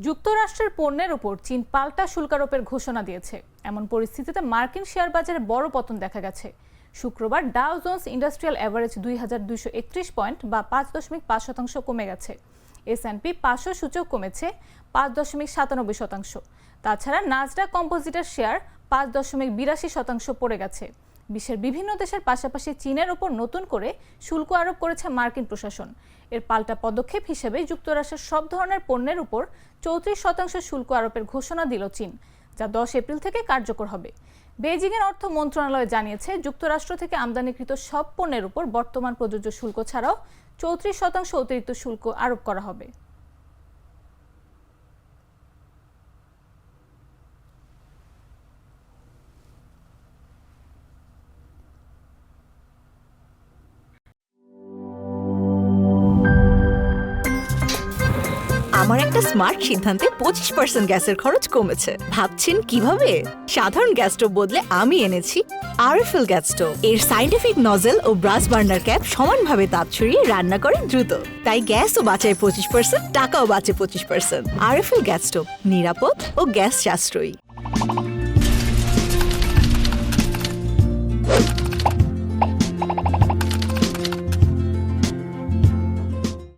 যুক্তরাষ্ট্রের পণ্যের উপর চীন পাল্টা শুল্ক আরোপের ঘোষণা দিয়েছে। এমন পরিস্থিতিতে মার্কিন শেয়ার বাজারে বড় পতন দেখা গেছে। শুক্রবার Dow Jones industrial average 2231 point বা 5.5% কমে গেছে। S&P 500 সূচক কমেছে 5.97%। তাছাড়া নাসডাক কম্পোজিটের শেয়ার 5.82% পড়ে গেছে। বিশ্বের বিভিন্ন দেশের পাশাপাশি চীনের ওপর নতুন করে শুল্ক আরোপ করেছে মার্কিন প্রশাসন। এর পাল্টা পদক্ষেপ হিসেবে যুক্তরাষ্ট্রের সব ধরনের পণ্যের উপর 34% শুল্ক আরোপের ঘোষণা দিল চীন, যা 10 এপ্রিল থেকে কার্যকর হবে। বেইজিংয়ের অর্থ মন্ত্রণালয় জানিয়েছে, যুক্তরাষ্ট্র থেকে আমদানিকৃত সব পণ্যের উপর বর্তমান প্রযোজ্য শুল্ক ছাড়াও 34% অতিরিক্ত শুল্ক আরোপ করা হবে। আমার একটা স্মার্ট সিদ্ধান্তে 25% গ্যাসের খরচ কমেছে। ভাবছেন কিভাবে? সাধারণ গ্যাস স্টোভ বদলে আমি এনেছি আরএফএল গ্যাস স্টোভ। এর সাইন্টিফিক নজল ও ব্রাস বার্নার ক্যাপ সমানভাবে তাপ ছড়িয়ে রান্না করে দ্রুত, তাই গ্যাসও বাঁচায় 25%, টাকাও বাঁচে 25%। আরএফএল গ্যাস স্টোভ নিরাপদ ও গ্যাস সাশ্রয়ী।